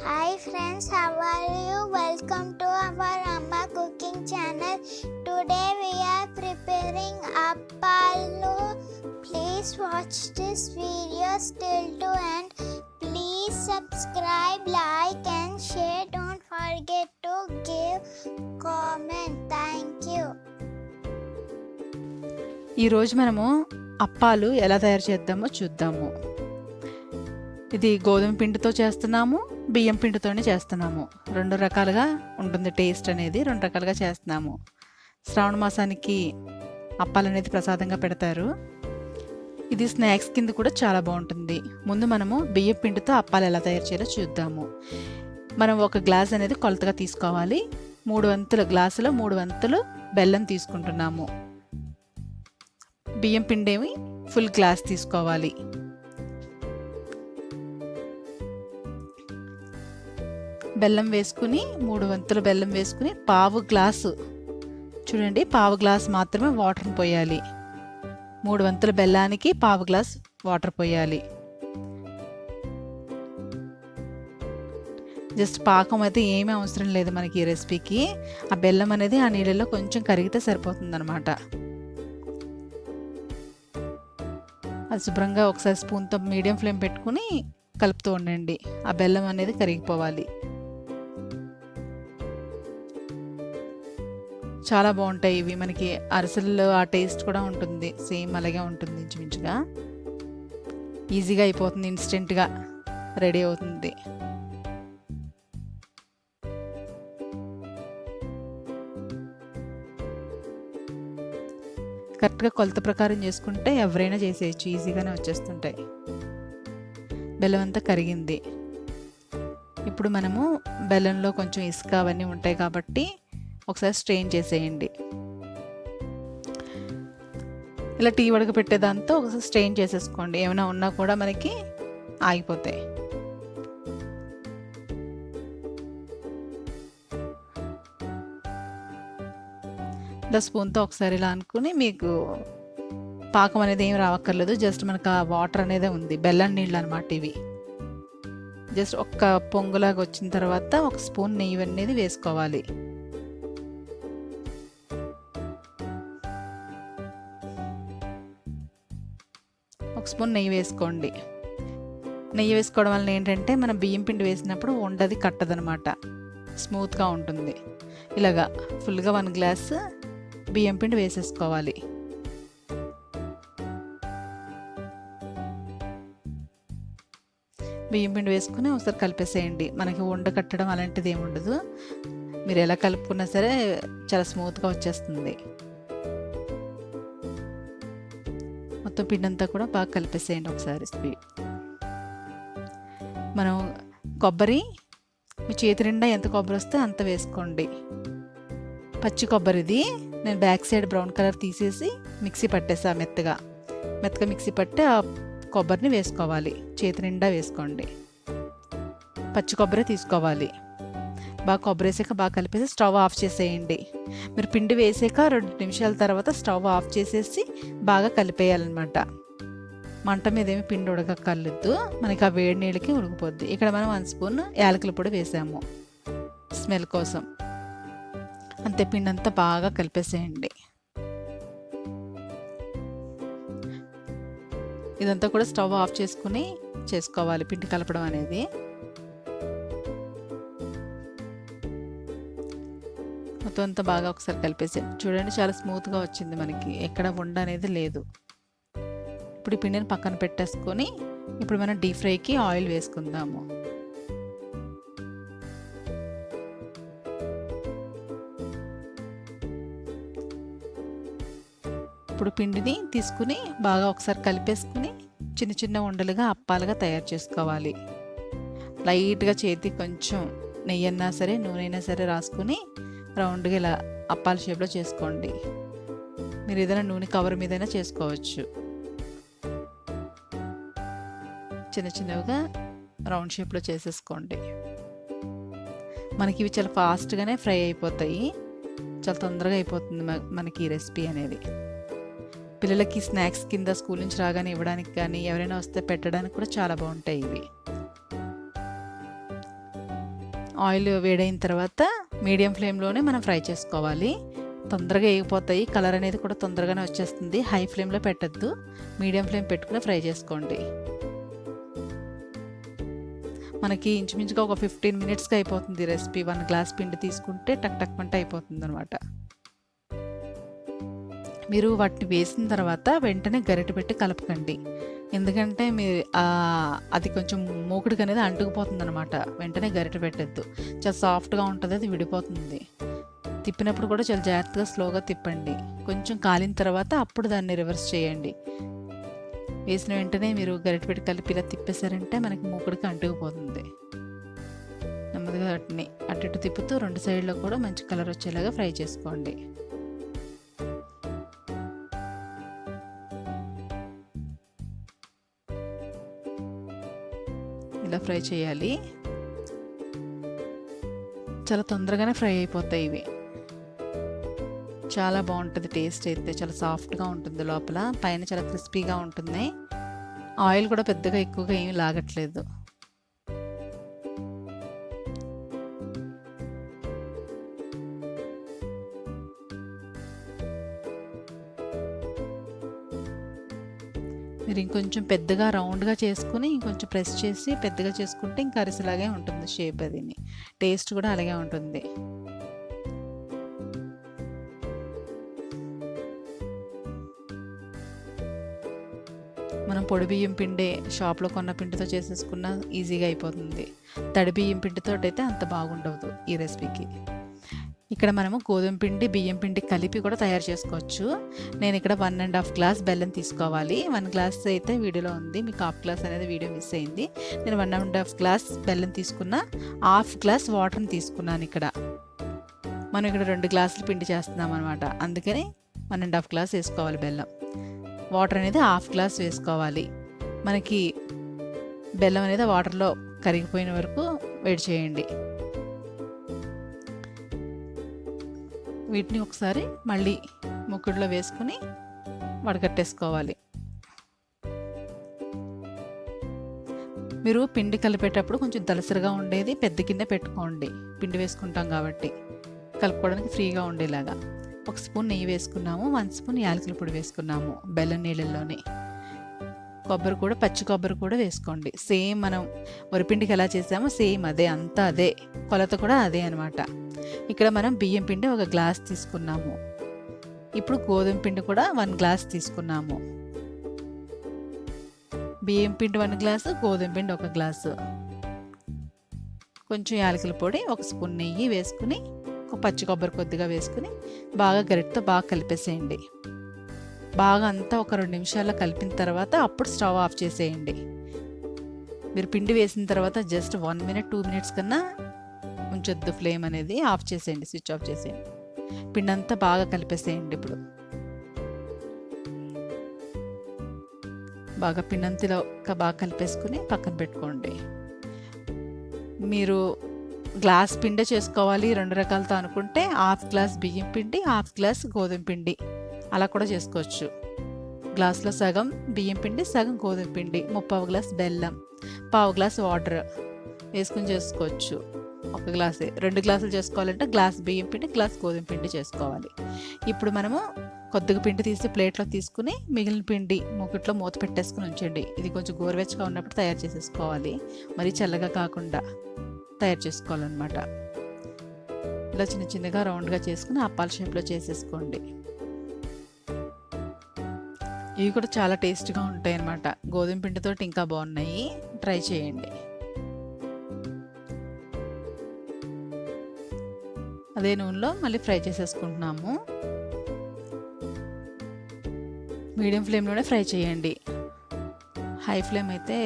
Hi friends, how are you? Welcome to our Amma cooking channel. Today we are preparing Appalu. Please watch this video till to end. Please subscribe, like and share. Don't forget to give comment. Thank you. ఈరోజు మనము అప్పాలు ఎలా తయారు చేద్దామో చూద్దాము. ఇది గోధుమ పిండితో చేస్తున్నాము, బియ్యం పిండితోనే చేస్తున్నాము. రెండు రకాలుగా ఉంటుంది టేస్ట్ అనేది, రెండు రకాలుగా చేస్తున్నాము. శ్రావణ మాసానికి అప్పాలు అనేది ప్రసాదంగా పెడతారు. ఇది స్నాక్స్ కింద కూడా చాలా బాగుంటుంది. ముందు మనము బియ్యం పిండితో అప్పాలు ఎలా తయారు చేయాలో చూద్దాము. మనం ఒక గ్లాస్ అనేది కొలతగా తీసుకోవాలి. 3 వంతుల గ్లాసులో 3 వంతులు బెల్లం తీసుకుంటున్నాము. బియ్యం పిండి ఫుల్ గ్లాస్ తీసుకోవాలి. బెల్లం వేసుకుని 3 వంతుల బెల్లం వేసుకుని పావు గ్లాసు, చూడండి పావు గ్లాస్ మాత్రమే వాటర్ పోయాలి. 3 వంతుల బెల్లానికి పావు గ్లాస్ వాటర్ పోయాలి. జస్ట్ పాకం అయితే ఏమీ అవసరం లేదు మనకి ఈ రెసిపీకి. ఆ బెల్లం అనేది ఆ నీళ్ళలో కొంచెం కరిగితే సరిపోతుంది అనమాట. అది శుభ్రంగా ఒకసారి స్పూన్తో మీడియం ఫ్లేమ్ పెట్టుకుని కలుపుతూ ఉండండి. ఆ బెల్లం అనేది కరిగిపోవాలి. చాలా బాగుంటాయి ఇవి. మనకి అరిసెల్లో ఆ టేస్ట్ కూడా ఉంటుంది, సేమ్ అలాగే ఉంటుంది ఇంచుమించుగా. ఈజీగా అయిపోతుంది, ఇన్స్టెంట్గా రెడీ అవుతుంది. కరెక్ట్గా కొలత ప్రకారం చేసుకుంటే ఎవరైనా చేసేయచ్చు, ఈజీగానే వచ్చేస్తుంటాయి. బెల్లం అంతా కరిగింది. ఇప్పుడు మనము బెల్లంలో కొంచెం ఇసుక అవన్నీ ఉంటాయి కాబట్టి ఒకసారి స్ట్రెయిన్ చేసేయండి. ఇలా టీ వడక పెట్టేదాంతో ఒకసారి స్ట్రెయిన్ చేసేసుకోండి. ఏమైనా ఉన్నా కూడా మనకి ఆగిపోతాయి. ఇలా స్పూన్తో ఒకసారి ఇలా అనుకుని, మీకు పాకం అనేది ఏమి రావక్కర్లేదు. జస్ట్ మనకు ఆ వాటర్ అనేది ఉంది, బెల్లం నీళ్ళు అనమాట ఇవి. జస్ట్ ఒక్క పొంగులాగా వచ్చిన తర్వాత ఒక స్పూన్ నెయ్యి అనేది వేసుకోవాలి. ఒక స్పూన్ నెయ్యి వేసుకోండి. నెయ్యి వేసుకోవడం వల్ల ఏంటంటే మనం బియ్యం పిండి వేసినప్పుడు ఉండది కట్టదనమాట, స్మూత్గా ఉంటుంది. ఇలాగా ఫుల్గా 1 గ్లాస్ బియ్యం పిండి వేసేసుకోవాలి. బియ్యం పిండి వేసుకుని ఒకసారి కలిపేసేయండి. మనకి ఉండ కట్టడం అలాంటిది ఏమి ఉండదు. మీరు ఎలా కలుపుకున్నా సరే చాలా స్మూత్గా వచ్చేస్తుంది. మొత్తం పిండి అంతా కూడా బాగా కలిపేసేయండి ఒకసారి. మనం కొబ్బరి మీ చేతి నిండా ఎంత కొబ్బరి వస్తే అంత వేసుకోండి. పచ్చి కొబ్బరిది నేను బ్యాక్ సైడ్ బ్రౌన్ కలర్ తీసేసి మిక్సీ పట్టేసా. మెత్తగా మిక్సీ పట్టి ఆ కొబ్బరిని వేసుకోవాలి. చేతి నిండా వేసుకోండి. పచ్చి కొబ్బరి తీసుకోవాలి. బాగా కొబ్బరి వేసాక బాగా కలిపేసి స్టవ్ ఆఫ్ చేసేయండి. మీరు పిండి వేసాక 2 నిమిషాల తర్వాత స్టవ్ ఆఫ్ చేసేసి బాగా కలిపేయాలన్నమాట. మంట మీద ఏమి పిండి ఉడకక్కర్లేదు, మనకి ఆ వేడి నీళ్ళకి ఉడికిపోద్ది. ఇక్కడ మనం 1 స్పూన్ యాలకుల పొడి వేసాము స్మెల్ కోసం. అంతే, పిండి అంతా బాగా కలిపేసేయండి. ఇదంతా కూడా స్టవ్ ఆఫ్ చేసుకుని చేసుకోవాలి పిండి కలపడం అనేది. మొత్తం అంతా బాగా ఒకసారి కలిపేసి చూడండి, చాలా స్మూత్గా వచ్చింది. మనకి ఎక్కడ ఉండ అనేది లేదు. ఇప్పుడు ఈ పిండిని పక్కన పెట్టేసుకొని ఇప్పుడు మనం డీప్ ఫ్రైకి ఆయిల్ వేసుకుందాము. ఇప్పుడు పిండిని తీసుకుని బాగా ఒకసారి కలిపేసుకుని చిన్న చిన్న ఉండలుగా అప్పాలుగా తయారు చేసుకోవాలి. లైట్గా చేతికి కొంచెం నెయ్యి అయినా సరే నూనె అయినా సరే రాసుకుని రౌండ్గా ఇలా అప్పాల షేప్లో చేసుకోండి. మీరు ఏదైనా నూనె కవర్ మీదైనా చేసుకోవచ్చు. చిన్న చిన్నవిగా రౌండ్ షేప్లో చేసేసుకోండి. మనకి ఇవి చాలా ఫాస్ట్గానే ఫ్రై అయిపోతాయి, చాలా తొందరగా అయిపోతుంది మనకి ఈ రెసిపీ అనేది. పిల్లలకి స్నాక్స్ కింద స్కూల్ నుంచి రాగానే ఇవ్వడానికి కానీ ఎవరైనా వస్తే పెట్టడానికి కూడా చాలా బాగుంటాయి ఇవి. ఆయిల్ వేడైన తర్వాత మీడియం ఫ్లేమ్లోనే మనం ఫ్రై చేసుకోవాలి. తొందరగా వేగిపోతాయి, కలర్ అనేది కూడా తొందరగానే వచ్చేస్తుంది. హై ఫ్లేమ్లో పెట్టద్దు, మీడియం ఫ్లేమ్ పెట్టుకుని ఫ్రై చేసుకోండి. మనకి ఇంచుమించుగా ఒక 15 మినిట్స్కి అయిపోతుంది రెసిపీ. 1 గ్లాస్ పిండి తీసుకుంటే టక్ టక్ మంట అయిపోతుంది అనమాట. మీరు వాటిని వేసిన తర్వాత వెంటనే గరిటె పెట్టి కలపకండి, ఎందుకంటే మీరు అది కొంచెం మూకుడికి అనేది అంటుకుపోతుంది అనమాట. వెంటనే గరిటె పెట్టద్దు, చాలా సాఫ్ట్గా ఉంటుంది, అది విడిపోతుంది. తిప్పినప్పుడు కూడా చాలా జాగ్రత్తగా స్లోగా తిప్పండి. కొంచెం కాలిన తర్వాత అప్పుడు దాన్ని రివర్స్ చేయండి. వేసిన వెంటనే మీరు గరిటె పెట్టి కలిపి ఇలా తిప్పేశారంటే మనకి మూకుడికి అంటుకుపోతుంది. నెమ్మదిగా వాటిని అటు ఇటు తిప్పుతూ 2 సైడ్లో కూడా మంచి కలర్ వచ్చేలాగా ఫ్రై చేసుకోండి. ఇలా ఫ్రై చేయాలి. చాలా తొందరగానే ఫ్రై అయిపోతాయి ఇవి. చాలా బాగుంటుంది టేస్ట్ అయితే, చాలా సాఫ్ట్గా ఉంటుంది, లోపల పైన చాలా క్రిస్పీగా ఉంటుంది. ఆయిల్ కూడా పెద్దగా ఎక్కువగా ఏమీ లాగట్లేదు. మీరు ఇంకొంచెం పెద్దగా రౌండ్గా చేసుకుని ఇంకొంచెం ప్రెస్ చేసి పెద్దగా చేసుకుంటే ఇంకా అరిసెలాగే ఉంటుంది షేప్. అది టేస్ట్ కూడా అలాగే ఉంటుంది. మనం పొడి బియ్యం పిండి షాప్లో కొన్న పిండితో చేసేసుకున్న ఈజీగా అయిపోతుంది. తడి బియ్యం పిండితో అయితే అంత బాగుండదు ఈ రెసిపీకి. ఇక్కడ మనము గోధుమ పిండి బియ్యం పిండి కలిపి కూడా తయారు చేసుకోవచ్చు. నేను ఇక్కడ 1.5 గ్లాస్ బెల్లం తీసుకోవాలి. 1 గ్లాస్ అయితే వీడియోలో ఉంది, మీకు హాఫ్ గ్లాస్ అనేది వీడియో మిస్ అయింది. నేను 1.5 గ్లాస్ బెల్లం తీసుకున్న, హాఫ్ గ్లాస్ వాటర్ని తీసుకున్నాను. ఇక్కడ మనం ఇక్కడ 2 గ్లాసులు పిండి చేస్తున్నాం అనమాట, అందుకని 1.5 గ్లాస్ వేసుకోవాలి బెల్లం. వాటర్ అనేది హాఫ్ గ్లాస్ వేసుకోవాలి. మనకి బెల్లం అనేది వాటర్లో కరిగిపోయిన వరకు వేడి చేయండి. వీటిని ఒకసారి మళ్ళీ ముక్కుడులో వేసుకుని వడగట్టేసుకోవాలి. మీరు పిండి కలిపేటప్పుడు కొంచెం దలసరిగా ఉండేది పెద్ద గిన్నె పెట్టుకోండి, పిండి వేసుకుంటాం కాబట్టి కలుపుకోవడానికి ఫ్రీగా ఉండేలాగా. 1 స్పూన్ నెయ్యి వేసుకున్నాము, 1 స్పూన్ యాలకుల పొడి వేసుకున్నాము బెల్లం నీళ్ళల్లోనే. కొబ్బరి కూడా, పచ్చి కొబ్బరి కూడా వేసుకోండి. సేమ్ మనం వరిపిండికి ఎలా చేసామో సేమ్ అదే, అంతా అదే, కొలత కూడా అదే అనమాట. ఇక్కడ మనం బియ్యం పిండి 1 గ్లాస్ తీసుకున్నాము. ఇప్పుడు గోధుమ పిండి కూడా 1 గ్లాస్ తీసుకున్నాము. బియ్యం పిండి 1 గ్లాసు, గోధుమ పిండి 1 గ్లాసు. కొంచెం యాలకుల పొడి, 1 స్పూన్ నెయ్యి వేసుకుని, పచ్చి కొబ్బరి కొద్దిగా వేసుకుని బాగా గరిటతో బాగా కలిపేసేయండి. బాగా అంతా ఒక 2 నిమిషాల్లో కలిపిన తర్వాత అప్పుడు స్టవ్ ఆఫ్ చేసేయండి. మీరు పిండి వేసిన తర్వాత జస్ట్ 1 మినిట్ 2 మినిట్స్ కన్నా ఉంచొద్దు, ఫ్లేమ్ అనేది ఆఫ్ చేసేయండి, స్విచ్ ఆఫ్ చేసేయండి. పిండి అంతా బాగా కలిపేసేయండి. ఇప్పుడు బాగా పిండి అంతా బాగా కలిపేసుకుని పక్కన పెట్టుకోండి. మీరు గ్లాస్ పిండి చేసుకోవాలి 2 రకాలతో అనుకుంటే హాఫ్ గ్లాస్ బియ్యం పిండి, హాఫ్ గ్లాస్ గోధుమ పిండి అలా కూడా చేసుకోవచ్చు. గ్లాస్లో సగం బియ్యం పిండి, సగం గోధుమ పిండి, 1/4 గ్లాస్ బెల్లం, 1/4 గ్లాస్ వాటర్ వేసుకుని చేసుకోవచ్చు. 1 గ్లాసే. 2 గ్లాసులు చేసుకోవాలంటే గ్లాస్ బియ్యం పిండి, గ్లాస్ గోధుమ పిండి చేసుకోవాలి. ఇప్పుడు మనము కొద్దిగా పిండి తీసి ప్లేట్లో తీసుకుని మిగిలిన పిండి మూకుట్లో మూత పెట్టేసుకుని ఉంచండి. ఇది కొంచెం గోరువెచ్చగా ఉన్నప్పుడు తయారు చేసేసుకోవాలి, మరీ చల్లగా కాకుండా తయారు చేసుకోవాలన్నమాట. ఇలా చిన్న చిన్నగా రౌండ్గా చేసుకుని అప్పాల షేప్లో చేసేసుకోండి. ఇవి కూడా చాలా టేస్ట్గా ఉంటాయి అన్నమాట. గోధుమ పిండితో ఇంకా బాగున్నాయి, ట్రై చేయండి. అదే నూనెలో మళ్ళీ ఫ్రై చేసేసుకుంటున్నాము. మీడియం ఫ్లేమ్లోనే ఫ్రై చేయండి, హై ఫ్లేమ్ అయితే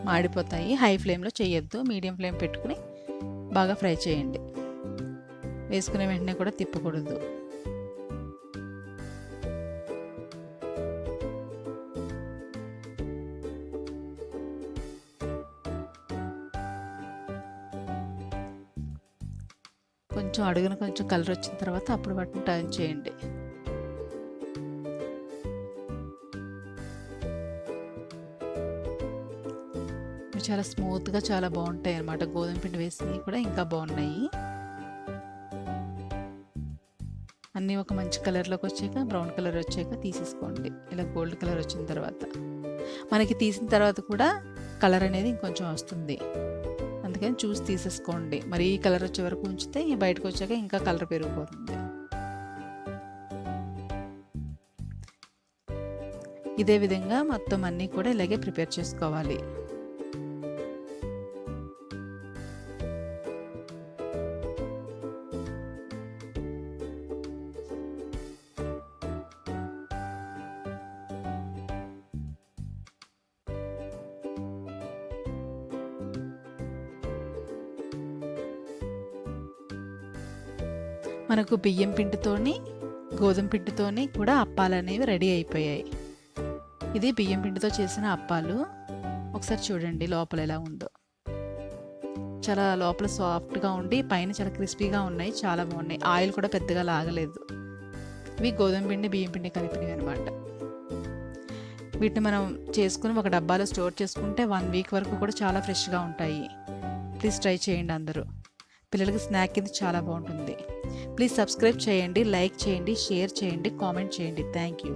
మాడిపోతాయి. హై ఫ్లేమ్లో చేయొద్దు, మీడియం ఫ్లేమ్ పెట్టుకుని బాగా ఫ్రై చేయండి. వేసుకునే వెంటనే కూడా తిప్పకూడదు. కొంచెం అడుగున కొంచెం కలర్ వచ్చిన తర్వాత అప్పుడు వాటిని టర్న్ చేయండి. చాలా స్మూత్గా చాలా బాగుంటాయి అన్నమాట. గోధుమ పిండి వేసినవి కూడా ఇంకా బాగున్నాయి. అన్నీ ఒక మంచి కలర్లోకి వచ్చాక, బ్రౌన్ కలర్ వచ్చాక తీసేసుకోండి. ఇలా గోల్డ్ కలర్ వచ్చిన తర్వాత మనకి తీసిన తర్వాత కూడా కలర్ అనేది ఇంకొంచెం వస్తుంది. అందుకని చూసి తీసేసుకోండి. మరి ఈ కలర్ వచ్చే వరకు ఉంచితే బయటకు వచ్చాక ఇంకా కలర్ పెరిగిపోతుంది. ఇదే విధంగా మొత్తం అన్నీ కూడా ఇలాగే ప్రిపేర్ చేసుకోవాలి. మనకు బియ్యం పిండితోని గోధుమ పిండితోని కూడా అప్పాలు అనేవి రెడీ అయిపోయాయి. ఇది బియ్యం పిండితో చేసిన అప్పాలు. ఒకసారి చూడండి లోపల ఎలా ఉందో. చాలా లోపల సాఫ్ట్గా ఉండి పైన చాలా క్రిస్పీగా ఉన్నాయి. చాలా బాగున్నాయి. ఆయిల్ కూడా పెద్దగా లాగలేదు. ఇవి గోధుమ పిండి బియ్యం పిండి కలిపినవి అనమాట. వీటిని మనం చేసుకుని ఒక డబ్బాలో స్టోర్ చేసుకుంటే 1 వీక్ వరకు కూడా చాలా ఫ్రెష్గా ఉంటాయి. ప్లీజ్ ట్రై చేయండి అందరూ. పిల్లలకి స్నాక్ కింద చాలా బాగుంటుంది. ప్లీజ్ సబ్స్క్రైబ్ చేయండి, లైక్ చేయండి, షేర్ చేయండి, కామెంట్ చేయండి. Thank you.